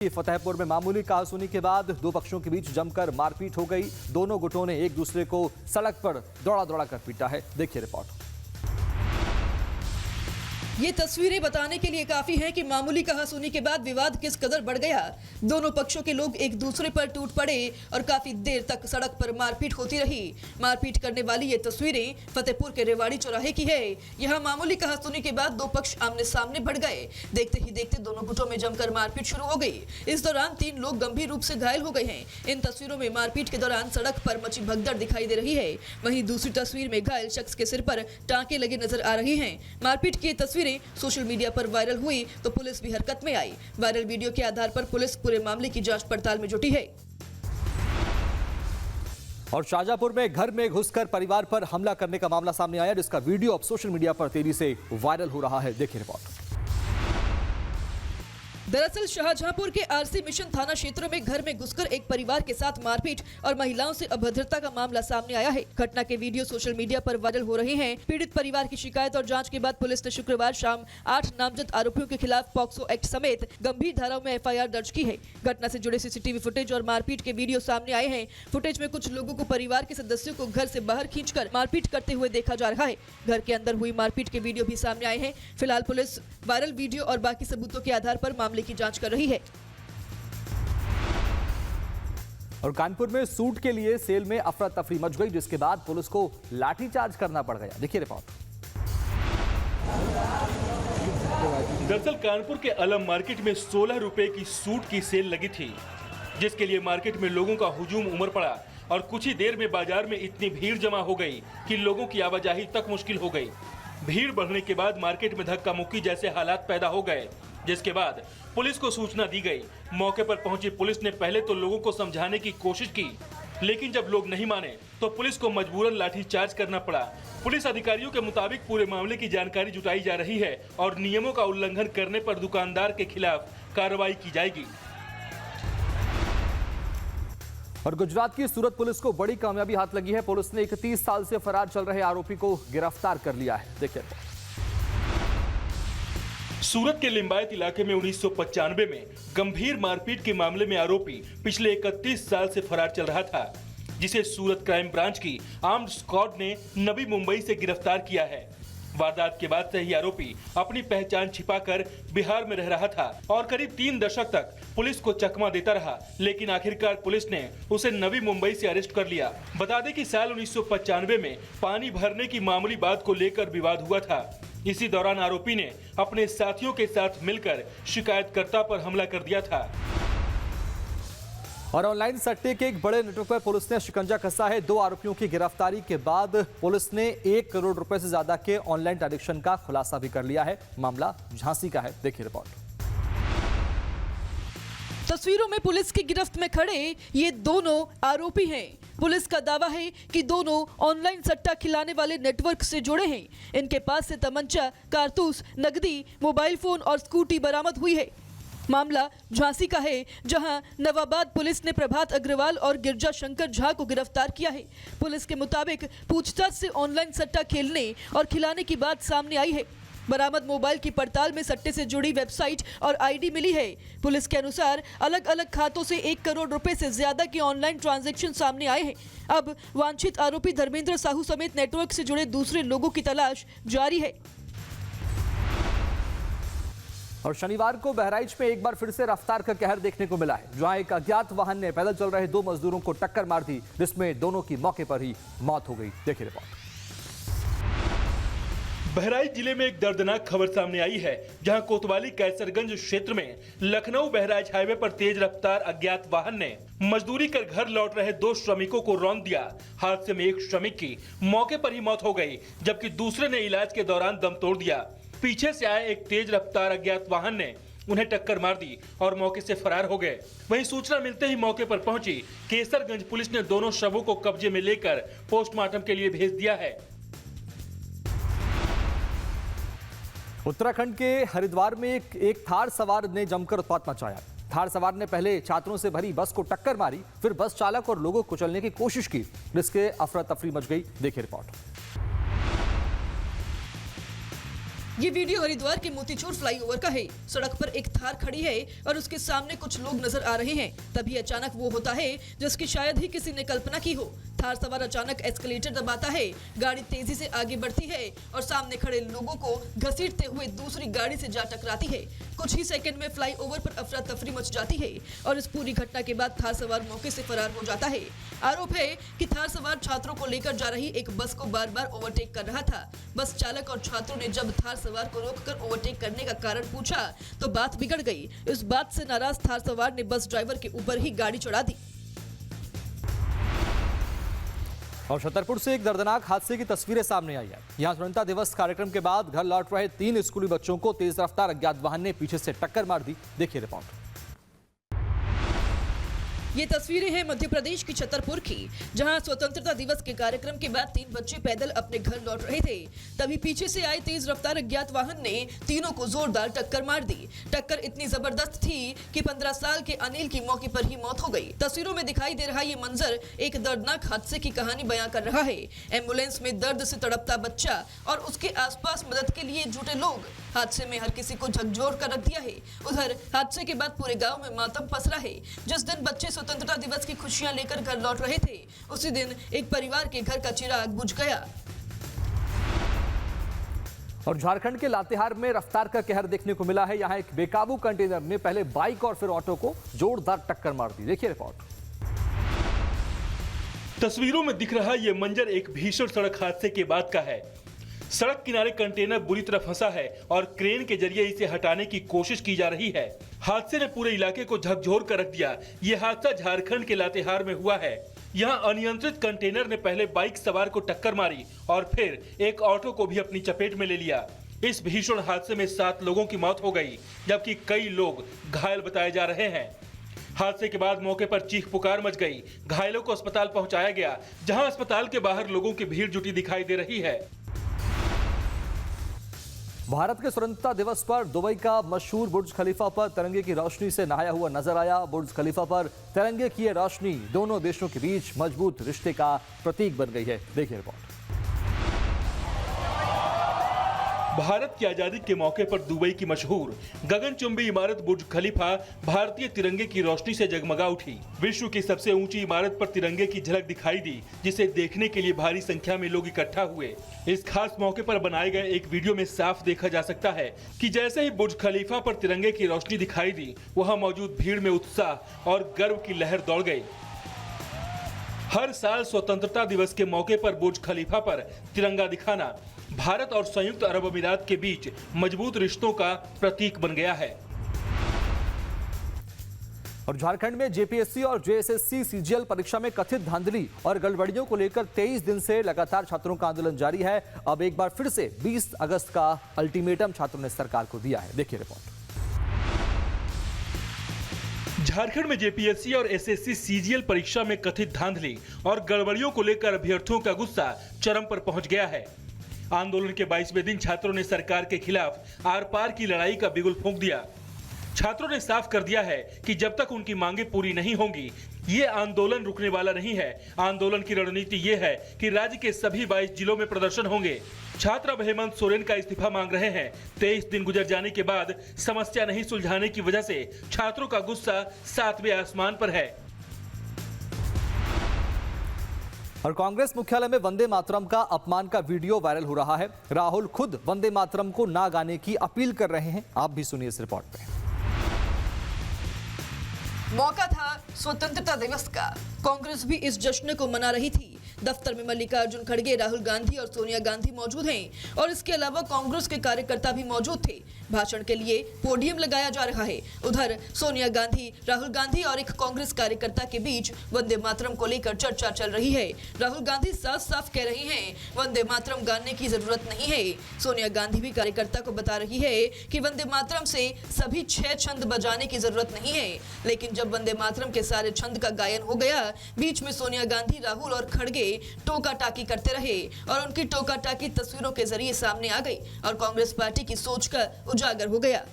फतेहपुर में मामूली कहासुनी के बाद दो पक्षों के बीच जमकर मारपीट हो गई। दोनों गुटों ने एक दूसरे को सड़क पर दौड़ा दौड़ा कर पीटा है। देखिए रिपोर्ट। ये तस्वीरें बताने के लिए काफी हैं कि मामूली कहासुनी के बाद विवाद किस कदर बढ़ गया। दोनों पक्षों के लोग एक दूसरे पर टूट पड़े और काफी देर तक सड़क पर मारपीट होती रही। मारपीट करने वाली ये तस्वीरें फतेहपुर के रेवाड़ी चौराहे की है। यहाँ मामूली कहासुनी के बाद दो पक्ष आमने सामने बढ़ गए। देखते ही देखते दोनों गुटों में जमकर मारपीट शुरू हो गई। इस दौरान 3 लोग गंभीर रूप से घायल हो गए हैं। इन तस्वीरों में मारपीट के दौरान सड़क पर मची भगदड़ दिखाई दे रही है। वहीं दूसरी तस्वीर में घायल शख्स के सिर पर टांके लगे नजर आ रहे हैं। मारपीट की तस्वीरें सोशल मीडिया पर वायरल हुई तो पुलिस भी हरकत में आई। वायरल वीडियो के आधार पर पुलिस पूरे मामले की जांच पड़ताल में जुटी है। और शाहजहांपुर में घर में घुसकर परिवार पर हमला करने का मामला सामने आया, जिसका वीडियो अब सोशल मीडिया पर तेजी से वायरल हो रहा है। देखिए रिपोर्ट। दरअसल शाहजहांपुर के आरसी मिशन थाना क्षेत्र में घर में घुसकर एक परिवार के साथ मारपीट और महिलाओं से अभद्रता का मामला सामने आया है। घटना के वीडियो सोशल मीडिया पर वायरल हो रहे हैं। पीड़ित परिवार की शिकायत और जांच के बाद पुलिस ने शुक्रवार शाम 8 नामजद आरोपियों के खिलाफ पॉक्सो एक्ट समेत गंभीर धाराओं में एफआईआर दर्ज की है। घटना से जुड़े सीसीटीवी फुटेज और मारपीट के वीडियो सामने आए हैं। फुटेज में कुछ लोगों को परिवार के सदस्यों को घर से बाहर खींचकर मारपीट करते हुए देखा जा रहा है। घर के अंदर हुई मारपीट के वीडियो भी सामने आए हैं। फिलहाल पुलिस वायरल वीडियो और बाकी सबूतों के आधार पर मामले की जांच कर रही है। और कानपुर में सूट के लिए सेल में अफरा तफरी मच गई, जिसके बाद पुलिस को लाठीचार्ज करना पड़ गया। देखिए रिपोर्ट। दरअसल कानपुर के अलम मार्केट में 16 रुपए की सूट की सेल लगी थी, जिसके लिए मार्केट में लोगों का हुजूम उमड़ पड़ा और कुछ ही देर में बाजार में इतनी भीड़ जमा हो गई कि लोगों की आवाजाही तक मुश्किल हो गई। भीड़ बढ़ने के बाद मार्केट में धक्का मुक्की जैसे हालात पैदा हो गए, जिसके बाद पुलिस को सूचना दी गई। मौके पर पहुंची पुलिस ने पहले तो लोगों को समझाने की कोशिश की, लेकिन जब लोग नहीं माने तो पुलिस को मजबूरन लाठीचार्ज करना पड़ा। पुलिस अधिकारियों के मुताबिक पूरे मामले की जानकारी जुटाई जा रही है और नियमों का उल्लंघन करने पर दुकानदार के खिलाफ कार्रवाई की जाएगी। और गुजरात की सूरत पुलिस को बड़ी कामयाबी हाथ लगी है। पुलिस ने 31 साल से फरार चल रहे आरोपी को गिरफ्तार कर लिया है। देखिए। सूरत के लिंबायत इलाके में 1995 में गंभीर मारपीट के मामले में आरोपी पिछले 31 साल से फरार चल रहा था, जिसे सूरत क्राइम ब्रांच की आर्म्ड स्क्वाड ने नवी मुंबई से गिरफ्तार किया है। वारदात के बाद से ही आरोपी अपनी पहचान छिपाकर बिहार में रह रहा था और करीब 3 दशक तक पुलिस को चकमा देता रहा, लेकिन आखिरकार पुलिस ने उसे नवी मुंबई से अरेस्ट कर लिया। बता दें कि साल 1995 में पानी भरने की मामूली बात को लेकर विवाद हुआ था। इसी दौरान आरोपी ने अपने साथियों के साथ मिलकर शिकायतकर्ता पर हमला कर दिया था। और ऑनलाइन सट्टे के एक बड़े नेटवर्क पर पुलिस ने शिकंजा कसा है। 2 आरोपियों की गिरफ्तारी के बाद पुलिस ने 1 करोड़ रुपए से ज्यादा के ऑनलाइन ट्रांजैक्शन का खुलासा भी कर लिया है। मामला झांसी का है। देखिए रिपोर्ट। तस्वीरों में पुलिस की गिरफ्त में खड़े ये दोनों आरोपी हैं। पुलिस का दावा है कि दोनों ऑनलाइन सट्टा खिलाने वाले नेटवर्क से जुड़े हैं। इनके पास से तमंचा, कारतूस, नकदी, मोबाइल फोन और स्कूटी बरामद हुई है। मामला झांसी का है, जहां नवाबाद पुलिस ने प्रभात अग्रवाल और गिरजा शंकर झा को गिरफ्तार किया है। पुलिस के मुताबिक पूछताछ से ऑनलाइन सट्टा खेलने और खिलाने की बात सामने आई है। बरामद मोबाइल की पड़ताल में सट्टे से जुड़ी वेबसाइट और आईडी मिली है। पुलिस के अनुसार अलग अलग खातों से 1 करोड़ रुपए से ज्यादा के ऑनलाइन ट्रांजैक्शन सामने आए हैं। अब वांछित आरोपी धर्मेंद्र साहू समेत नेटवर्क से जुड़े दूसरे लोगों की तलाश जारी है। और शनिवार को बहराइच में एक बार फिर से रफ्तार का कहर देखने को मिला है, जहां एक अज्ञात वाहन ने पैदल चल रहे 2 मजदूरों को टक्कर मार दी, जिसमें दोनों की मौके पर ही मौत हो गई। देखिए रिपोर्ट। बहराइच जिले में एक दर्दनाक खबर सामने आई है, जहां कोतवाली कैसरगंज क्षेत्र में लखनऊ बहराइच हाईवे पर तेज रफ्तार अज्ञात वाहन ने मजदूरी कर घर लौट रहे 2 श्रमिकों को रौंद दिया। हादसे में एक श्रमिक की मौके पर ही मौत हो गई, जबकि दूसरे ने इलाज के दौरान दम तोड़ दिया। पीछे से आए एक तेज रफ्तार अज्ञात वाहन ने उन्हें टक्कर मार दी और मौके से फरार हो गए। वहीं सूचना मिलते ही मौके पर पहुंची केसरगंज पुलिस ने दोनों शवों को कब्जे में लेकर पोस्टमार्टम के लिए भेज दिया है। उत्तराखंड के हरिद्वार में एक थार सवार ने जमकर उत्पात मचाया। थार सवार ने पहले छात्रों से भरी बस को टक्कर मारी, फिर बस चालक और लोगों को कुचलने की कोशिश की, जिसके अफरा तफरी मच गई। देखिए रिपोर्ट। ये वीडियो हरिद्वार के मोतीचूर फ्लाईओवर का है। सड़क पर एक थार खड़ी है और उसके सामने कुछ लोग नजर आ रहे हैं। तभी अचानक वो होता है जिसकी शायद ही किसी ने कल्पना की हो। थार सवार अचानक एस्केलेटर दबाता है, गाड़ी तेजी से आगे बढ़ती है और सामने खड़े लोगों को घसीटते हुए दूसरी गाड़ी से जा टकराती है। कुछ ही सेकंड में फ्लाईओवर पर अफरा तफरी मच जाती है और इस पूरी घटना के बाद थार सवार मौके से फरार हो जाता है। आरोप है कि थार सवार छात्रों को लेकर जा रही एक बस को बार बार ओवरटेक कर रहा था। बस चालक और छात्रों ने जब थार सवार को रोककर ओवरटेक करने का कारण पूछा तो बात बिगड़ गई। इस बात से नाराज थार सवार ने बस ड्राइवर के ऊपर ही गाड़ी चढ़ा दी। और छतरपुर से एक दर्दनाक हादसे की तस्वीरें सामने आई है। यहां स्वतंत्रता दिवस कार्यक्रम के बाद घर लौट रहे 3 स्कूली बच्चों को तेज रफ्तार अज्ञात वाहन ने पीछे से टक्कर मार दी। देखिए रिपोर्ट। ये तस्वीरें हैं मध्य प्रदेश की छतरपुर की, जहां स्वतंत्रता दिवस के कार्यक्रम के बाद 3 बच्चे पैदल अपने घर लौट रहे थे। तभी पीछे से आए तेज रफ्तार अज्ञात वाहन ने तीनों को जोरदार टक्कर मार दी। टक्कर इतनी जबरदस्त थी कि 15 साल के अनिल की मौके पर ही मौत हो गई। तस्वीरों में दिखाई दे रहा ये मंजर एक दर्दनाक हादसे की कहानी बयां कर रहा है। एम्बुलेंस में दर्द से तड़पता बच्चा और उसके आसपास मदद के लिए जुटे लोग। हादसे में हर किसी को झकझोर कर रख दिया है। उधर हादसे के बाद पूरे गाँव में मातम पसरा है। जिस दिन बच्चे स्वतंत्रता दिवस की खुशियां लेकर घर लौट रहे थे, उसी दिन एक परिवार के घर का चिराग बुझ गया। और झारखंड के लातेहार में रफ्तार का कहर देखने को मिला है। यहां एक बेकाबू कंटेनर ने पहले बाइक और फिर ऑटो को जोरदार टक्कर मार दी। देखिए रिपोर्ट। तस्वीरों में दिख रहा यह मंजर एक भीषण सड़क हादसे के बाद का है। सड़क किनारे कंटेनर बुरी तरह फंसा है और क्रेन के जरिए इसे हटाने की कोशिश की जा रही है। हादसे ने पूरे इलाके को झकझोर कर रख दिया। ये हादसा झारखंड के लातेहार में हुआ है। यहाँ अनियंत्रित कंटेनर ने पहले बाइक सवार को टक्कर मारी और फिर एक ऑटो को भी अपनी चपेट में ले लिया। इस भीषण हादसे में 7 लोगों की मौत हो गई, जबकि कई लोग घायल बताए जा रहे हैं। हादसे के बाद मौके पर चीख पुकार मच गई। घायलों को अस्पताल पहुंचाया गया, जहां अस्पताल के बाहर लोगों की भीड़ जुटी दिखाई दे रही है। भारत के स्वतंत्रता दिवस पर दुबई का मशहूर बुर्ज खलीफा पर तिरंगे की रोशनी से नहाया हुआ नजर आया। बुर्ज खलीफा पर तिरंगे की ये रोशनी दोनों देशों के बीच मजबूत रिश्ते का प्रतीक बन गई है। देखिए रिपोर्ट। भारत की आजादी के मौके पर दुबई की मशहूर गगनचुंबी इमारत बुर्ज खलीफा भारतीय तिरंगे की रोशनी से जगमगा उठी। विश्व की सबसे ऊंची इमारत पर तिरंगे की झलक दिखाई दी, जिसे देखने के लिए भारी संख्या में लोग इकट्ठा हुए। इस खास मौके पर बनाए गए एक वीडियो में साफ देखा जा सकता है कि जैसे ही बुर्ज खलीफा पर तिरंगे की रोशनी दिखाई दी, वहां मौजूद भीड़ में उत्साह और गर्व की लहर दौड़ गई। हर साल स्वतंत्रता दिवस के मौके पर बुर्ज खलीफा पर तिरंगा दिखाना भारत और संयुक्त अरब अमीरात के बीच मजबूत रिश्तों का प्रतीक बन गया है। और झारखंड में जेपीएससी और जेएसएससी सीजीएल परीक्षा में कथित धांधली और गड़बड़ियों को लेकर 23 दिन से लगातार छात्रों का आंदोलन जारी है। अब एक बार फिर से 20 अगस्त का अल्टीमेटम छात्रों ने सरकार को दिया है। देखिए रिपोर्ट। झारखंड में जेपीएससी और एसएससी सीजीएल परीक्षा में कथित धांधली और गड़बड़ियों को लेकर अभ्यर्थियों का गुस्सा चरम पर पहुंच गया है। आंदोलन के 22वें दिन छात्रों ने सरकार के खिलाफ आर पार की लड़ाई का बिगुल फूंक दिया। छात्रों ने साफ कर दिया है कि जब तक उनकी मांगे पूरी नहीं होंगी, ये आंदोलन रुकने वाला नहीं है। आंदोलन की रणनीति ये है कि राज्य के सभी 22 जिलों में प्रदर्शन होंगे। छात्र अब हेमंत सोरेन का इस्तीफा मांग रहे हैं। 23 दिन गुजर जाने के बाद समस्या नहीं सुलझाने की वजह से छात्रों का गुस्सा 7वें आसमान पर है। और कांग्रेस मुख्यालय में वंदे मातरम का अपमान का वीडियो वायरल हो रहा है। राहुल खुद वंदे मातरम को ना गाने की अपील कर रहे हैं। आप भी सुनिए इस रिपोर्ट में। मौका था स्वतंत्रता दिवस का। कांग्रेस भी इस जश्न को मना रही थी। दफ्तर में मल्लिकार्जुन खड़गे, राहुल गांधी और सोनिया गांधी मौजूद हैं और इसके अलावा कांग्रेस के कार्यकर्ता भी मौजूद थे। भाषण के लिए पोडियम लगाया जा रहा है। उधर सोनिया गांधी, राहुल गांधी और एक कांग्रेस कार्यकर्ता के बीच वंदे मातरम को लेकर चर्चा चल रही है। राहुल गांधी साफ साफ कह रही हैं वंदे मातरम गाने की जरूरत नहीं है। सोनिया गांधी भी कार्यकर्ता को बता रही है कि वंदे मातरम से सभी 6 छंद बजाने की जरूरत नहीं है। लेकिन जब वंदे मातरम के सारे छंद का गायन हो गया, बीच में सोनिया गांधी, राहुल और खड़गे टोका टाकी करते रहे और उनकी टोका टाकी तस्वीरों के जरिए सामने आ गई और कांग्रेस पार्टी की सोच का उजागर हो गया।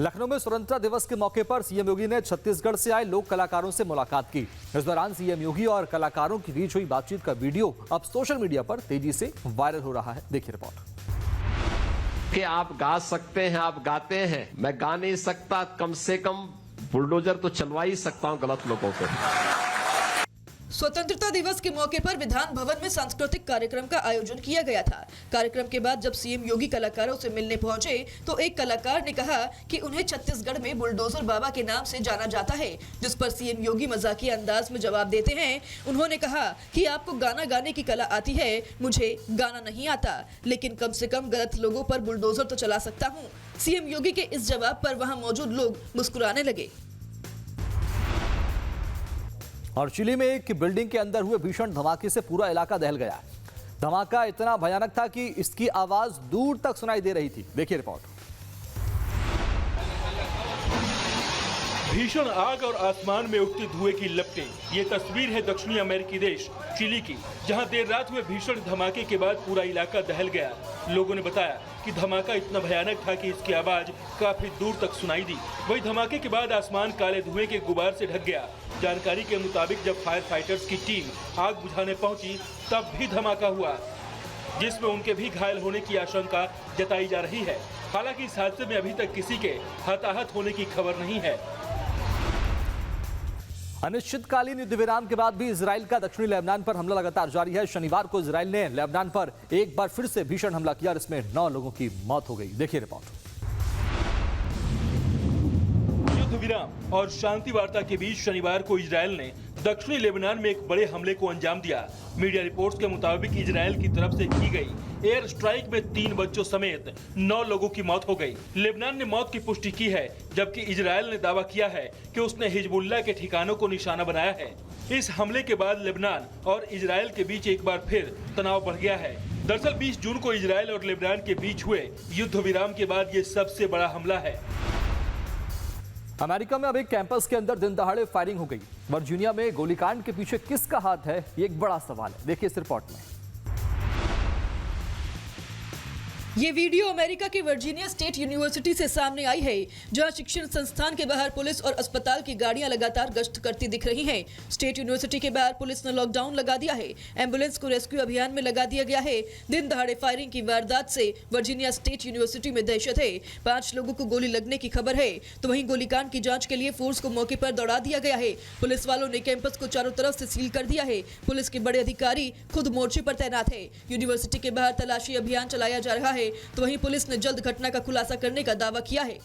लखनऊ में स्वतंत्रता दिवस के मौके पर सीएम योगी ने छत्तीसगढ़ से आए लोक कलाकारों से मुलाकात की। इस दौरान सीएम योगी और कलाकारों के बीच हुई बातचीत का वीडियो अब सोशल मीडिया पर तेजी से वायरल हो रहा है। देखिए रिपोर्ट। कि आप गा सकते हैं, आप गाते हैं, मैं गा नहीं सकता, कम से कम बुलडोजर तो चलवा ही सकता हूं गलत लोगों पे। स्वतंत्रता दिवस के मौके पर विधान भवन में सांस्कृतिक कार्यक्रम का आयोजन किया गया था। कार्यक्रम के बाद जब सीएम योगी कलाकारों से मिलने पहुंचे तो एक कलाकार ने कहा कि उन्हें छत्तीसगढ़ में बुलडोजर बाबा के नाम से जाना जाता है, जिस पर सीएम योगी मजाकिया अंदाज में जवाब देते हैं। उन्होंने कहा कि आपको गाना गाने की कला आती है, मुझे गाना नहीं आता, लेकिन कम से कम गलत लोगों पर बुलडोजर तो चला सकता हूँ। सीएम योगी के इस जवाब पर वहाँ मौजूद लोग मुस्कुराने लगे। और चिली में एक बिल्डिंग के अंदर हुए भीषण धमाके से पूरा इलाका दहल गया। धमाका इतना भयानक था कि इसकी आवाज दूर तक सुनाई दे रही थी। देखिए रिपोर्ट। भीषण आग और आसमान में उठते धुएं की लपटें। ये तस्वीर है दक्षिणी अमेरिकी देश चिली की, जहां देर रात हुए भीषण धमाके के बाद पूरा इलाका दहल गया। लोगों ने बताया कि धमाका इतना भयानक था कि इसकी आवाज काफी दूर तक सुनाई दी। वही धमाके के बाद आसमान काले धुएं के गुबार से ढक गया। जानकारी के मुताबिक जब फायर फाइटर्स की टीम आग बुझाने पहुंची तब भी धमाका हुआ, जिसमें उनके भी घायल होने की आशंका जताई जा रही है। हालांकि इस हादसे में अभी तक किसी के हताहत होने की खबर नहीं है। अनिश्चितकालीन युद्ध विराम के बाद भी इजराइल का दक्षिणी लेबनान पर हमला लगातार जारी है। शनिवार को इजराइल ने लेबनान पर एक बार फिर से भीषण हमला किया और इसमें 9 लोगों की मौत हो गई। देखिए रिपोर्ट। युद्ध विराम और शांति वार्ता के बीच शनिवार को इजराइल ने दक्षिणी लेबनान में एक बड़े हमले को अंजाम दिया। मीडिया रिपोर्ट्स के मुताबिक इजराइल की तरफ से की गई एयर स्ट्राइक में 3 बच्चों समेत 9 लोगों की मौत हो गई। लेबनान ने मौत की पुष्टि की है, जबकि इजराइल ने दावा किया है कि उसने हिजबुल्लाह के ठिकानों को निशाना बनाया है। इस हमले के बाद लेबनान और इजराइल के बीच एक बार फिर तनाव बढ़ गया है। दरअसल 20 जून को इजराइल और लेबनान के बीच हुए युद्ध विराम के बाद ये सबसे बड़ा हमला है। अमेरिका में अब एक कैंपस के अंदर दिन दहाड़े फायरिंग हो गई। वर्जीनिया में गोलीकांड के पीछे किसका हाथ है, ये एक बड़ा सवाल है। देखिए इस रिपोर्ट में। ये वीडियो अमेरिका के वर्जीनिया स्टेट यूनिवर्सिटी से सामने आई है, जहां शिक्षण संस्थान के बाहर पुलिस और अस्पताल की गाड़ियां लगातार गश्त करती दिख रही हैं। स्टेट यूनिवर्सिटी के बाहर पुलिस ने लॉकडाउन लगा दिया है। एम्बुलेंस को रेस्क्यू अभियान में लगा दिया गया है। दिन दहाड़े फायरिंग की वारदात से वर्जीनिया स्टेट यूनिवर्सिटी में दहशत है। 5 लोगों को गोली लगने की खबर है, तो वहीं गोलीकांड की जांच के लिए फोर्स को मौके पर दौड़ा दिया गया है। पुलिस वालों ने कैंपस को चारों तरफ से सील कर दिया है। पुलिस के बड़े अधिकारी खुद मोर्चे पर तैनात है। यूनिवर्सिटी के बाहर तलाशी अभियान चलाया जा रहा है, तो वहीं पुलिस ने जल्द घटना का खुलासा करने का दावा किया है।